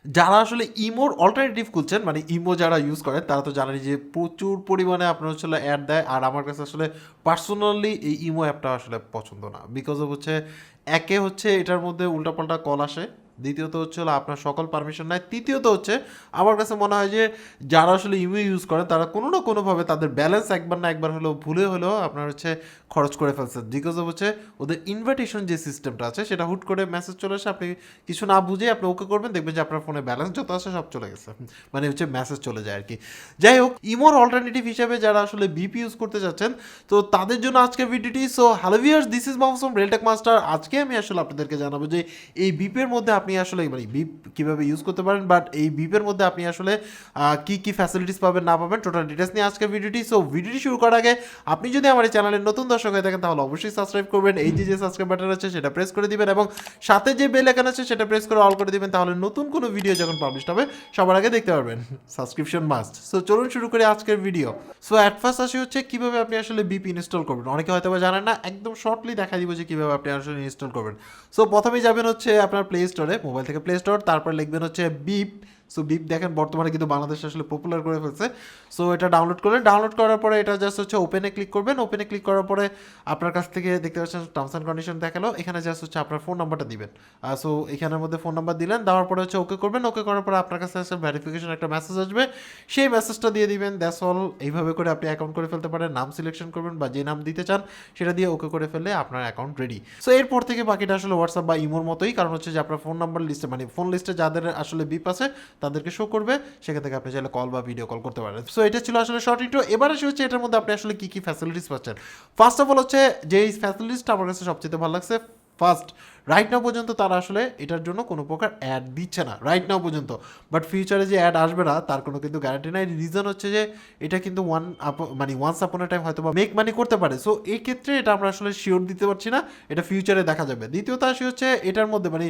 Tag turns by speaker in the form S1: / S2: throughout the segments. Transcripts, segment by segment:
S1: যারা আসলে ইমোর অল্টারনেটিভ খুঁজছেন, মানে ইমো যারা ইউজ করেন তারা তো জানেন যে প্রচুর পরিমাণে আপনার হচ্ছে অ্যাড দেয়। আর আমার কাছে আসলে পার্সোনালি এই ইমো অ্যাপটা আসলে পছন্দ না, বিকজ অফ হচ্ছে একে হচ্ছে এটার মধ্যে উল্টাপাল্টা কল আসে, দ্বিতীয়ত হচ্ছে হলো আপনার সকল পারমিশন নাই, তৃতীয়ত হচ্ছে আমার কাছে মনে হয় যে যারা আসলে ইমো ইউজ করেন তারা কোনো না কোনোভাবে তাদের ব্যালেন্স একবার না একবার হলেও ভুলে হলেও আপনার হচ্ছে খরচ করে ফেলছে, বিকজ অফ হচ্ছে ওদের ইনভাইটেশন যে সিস্টেমটা আছে সেটা হুট করে মেসেজ চলে আসে, আপনি কিছু না বুঝে আপনি ওকে করবেন, দেখবেন যে আপনার ফোনে ব্যালেন্স যত আছে সব চলে গেছে, মানে হচ্ছে মেসেজ চলে যায় আর কি। যাই হোক, ইমোর অল্টারনেটিভ হিসেবে যারা আসলে বিপি ইউজ করতে যাচ্ছেন তো তাদের জন্য আজকের ভিডিওটি। So hello viewers, this is Mahmud from Realtek master. আজকে আমি আসলে আপনাদেরকে জানাবো যে এই বিপের মধ্যে আপনি আসলে মানে বিপ কীভাবে ইউজ করতে পারেন, বাট এই বিপের মধ্যে আপনি আসলে কী কী ফ্যাসিলিটিস পাবেন না পাবেন, টোটাল ডিটেলস নিয়ে আজকের ভিডিওটি। সো ভিডিওটি শুরু করার আগে আপনি যদি আমার এই চ্যানেলের নতুন দর্শক হয়ে থাকেন তাহলে অবশ্যই সাবস্ক্রাইব করবেন, এই যে সাবস্ক্রাইব বাটন আছে সেটা প্রেস করে দিবেন এবং সাথে যে বেল আইকন আছে সেটা প্রেস করে অল করে দিবেন, তাহলে নতুন কোনো ভিডিও যখন পাবলিশ হবে সবার আগে দেখতে পারবেন। Subscription must. সো চলুন শুরু করি আজকের ভিডিও। সো অ্যাট ফার্স্ট আসে হচ্ছে কীভাবে আপনি আসলে বিপি ইনস্টল করবেন। অনেকে হয়তো জানেন না, একদম শর্টলি দেখা দিব যে কীভাবে আপনি আসলে ইনস্টল করবেন। সো প্রথমেই যাবেন হচ্ছে আপনার প্লে স্টোরে, মোবাইল থেকে প্লে স্টোর, তারপর লিখবেন হচ্ছে বিপ। সো বিপ দেখেন বর্তমানে কিন্তু বাংলাদেশে আসলে পপুলার করে ফেলছে। সো এটা ডাউনলোড করলেন, ডাউনলোড করার পরে এটা জাস্ট হচ্ছে ওপেনে ক্লিক করবেন। ওপেনে ক্লিক করার পরে আপনার কাছ থেকে দেখতে পাচ্ছেন টার্মস অ্যান্ড কন্ডিশন দেখালো, এখানে জাস্ট হচ্ছে আপনার ফোন নাম্বারটা দিবেন। সো এখানের মধ্যে ফোন নাম্বার দিলেন, দেওয়ার পরে হচ্ছে ওকে করবেন। ওকে করার পরে আপনার কাছে আসলে ভেরিফিকেশন একটা মেসেজ আসবে, সেই মেসেজটা দিয়ে দিবেন। That's all. এইভাবে করে আপনি অ্যাকাউন্ট করে ফেলতে পারেন। নাম সিলেকশন করবেন বা যে নাম দিতে চান সেটা দিয়ে ওকে করে ফেললে আপনার অ্যাকাউন্ট রেডি। সো এরপর থেকে বাকিটা আসলে হোয়াটসঅ্যাপ বা ইমোর মতোই, কারণ হচ্ছে যে আপনার ফোন নাম্বার লিস্টে মানে ফোন লিস্টে যাদের আসলে বিপ আছে তাদেরকে শো করবে, সেখান থেকে আপনি চাইলে কল বা ভিডিও কল করতে পারেন। সো এটা ছিল আসলে শর্ট ইন্ট্রো। এবার আসে হচ্ছে এটার মধ্যে আপনি আসলে কী কী ফ্যাসিলিটিস পাচ্ছেন। ফার্স্ট অফ অল হচ্ছে যে এই ফ্যাসিলিটিসটা আমার কাছে সবচেয়ে ভালো লাগছে, ফার্স্ট রাইট নাও পর্যন্ত তারা আসলে এটার জন্য কোনো প্রকার অ্যাড দিচ্ছে না রাইট নাও পর্যন্ত, বাট ফিউচারে যে অ্যাড আসবে না তার কোনো কিন্তু গ্যারান্টি নাই। রিজন হচ্ছে যে এটা কিন্তু ওয়ান্স আপন এ টাইম হয়তো বা মেক মানি করতে পারে। সো এই ক্ষেত্রে এটা আমরা আসলে শিওর দিতে পারছি না, এটা ফিউচারে দেখা যাবে। দ্বিতীয়ত আসে হচ্ছে এটার মধ্যে মানে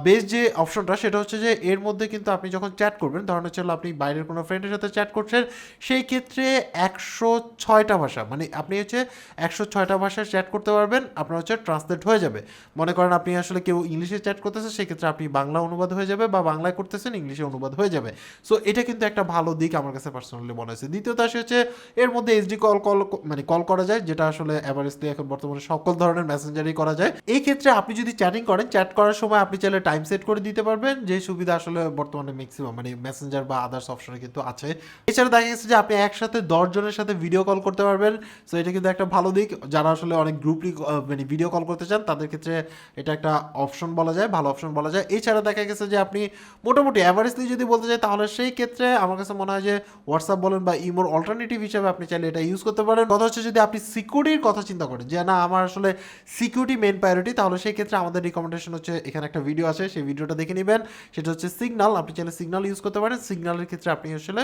S1: বেস্ট যে অপশনটা সেটা হচ্ছে যে এর মধ্যে কিন্তু আপনি যখন চ্যাট করবেন, ধরেন হচ্ছে আপনি বাইরের কোনো ফ্রেন্ডের সাথে চ্যাট করছেন, সেই ক্ষেত্রে 106টা ভাষা, মানে আপনি হচ্ছে 106টা ভাষায় চ্যাট করতে পারবেন, আপনার হচ্ছে ট্রান্সলেট হয়ে যাবে। মনে করেন আপনি আসলে কেউ ইংলিশে চ্যাট করতেছে, সেক্ষেত্রে আপনি বাংলা অনুবাদ হয়ে যাবে, বা বাংলায় করতেছেন ইংলিশে অনুবাদ হয়ে যাবে। সো এটা কিন্তু একটা ভালো দিক আমার কাছে পার্সোনালি মনে হয়েছে। দ্বিতীয়ত আসে হচ্ছে এর মধ্যে এইচডি কল করা যায়, যেটা আসলে অ্যাভারেজলি এখন বর্তমানে সকল ধরনের মেসেঞ্জারই করা যায়। এই ক্ষেত্রে আপনি যদি চ্যাটিং করেন, চ্যাট করার সময় আপনি চাইলে টাইম সেট করে দিতে পারবেন, যে সুবিধা আসলে বর্তমানে ম্যাক্সিমাম মানে মেসেঞ্জার বা আদার্স অপশনে কিন্তু আছে। এছাড়া দেখা গেছে যে আপনি একসাথে 10 জনের সাথে ভিডিও কল করতে পারবেন। সো এটা কিন্তু একটা ভালো দিক, যারা আসলে অনেক গ্রুপলি মানে ভিডিও কল করতে চান তাদের ক্ষেত্রে এটা একটা অপশন বলা যায়, ভালো অপশন বলা যায়। এছাড়া দেখা গেছে যে আপনি মোটামুটি অ্যাভারেজলি যদি বলতে চাই তাহলে সেই ক্ষেত্রে আমার কাছে মনে হয় যে হোয়াটসঅ্যাপ বলেন বা ইমোর অল্টারনেটিভ হিসেবে আপনি চাইলে এটা ইউজ করতে পারেন। কথা হচ্ছে যদি আপনি সিকিউরিটির কথা চিন্তা করেন যে না আমার আসলে সিকিউরিটি মেন প্রায়োরিটি, তাহলে সেই ক্ষেত্রে আমাদের রিকমেন্ডেশন হচ্ছে এখানে একটা ভিডিও আছে, সেই ভিডিওটা দেখে নেবেন। সেটা হচ্ছে সিগন্যাল, আপনি চাইলে সিগন্যাল ইউজ করতে পারেন। সিগন্যালের ক্ষেত্রে আপনি আসলে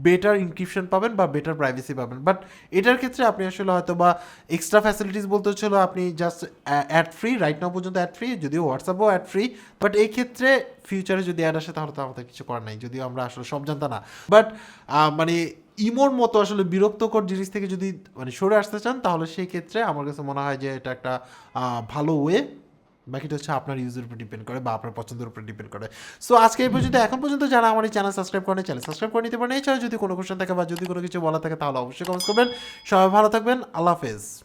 S1: বেটার ইনক্রিপশন পাবেন বা বেটার প্রাইভেসি পাবেন, বাট এটার ক্ষেত্রে আপনি আসলে হয়তো বা এক্সট্রা ফ্যাসিলিটিস বলতে হচ্ছিল আপনি just add free, right now পর্যন্ত অ্যাড ফ্রি, যদিও হোয়াটসঅ্যাপও অ্যাড ফ্রি, বাট এই ক্ষেত্রে ফিউচারে যদি অ্যাড আসে তাহলে তো আমাদের কিছু করার নাই, যদিও আমরা আসলে সব জানতাম না। বাট মানে ইমোর মতো আসলে বিরক্তকর জিনিস থেকে যদি মানে সরে আসতে চান তাহলে সেই ক্ষেত্রে আমার কাছে মনে হয় যে এটা একটা ভালো ওয়ে। বাকিটা হচ্ছে আপনার ইউজের উপর ডিপেন্ড করে বা আপনার পছন্দের উপর ডিপেন্ড করে। সো আজকে এই পর্যন্ত, এখন পর্যন্ত যারা আমার এই চ্যানেল সাবস্ক্রাইব করেন, চ্যানেল সাবস্ক্রাইব করে নিতে পারেন। এছাড়া যদি কোনো কোশ্চেন থাকে বা যদি কোনো কিছু বলা থাকে তাহলে অবশ্যই কমেন্ট করবেন। সবাই ভালো থাকবেন, আল্লাহ হাফেজ।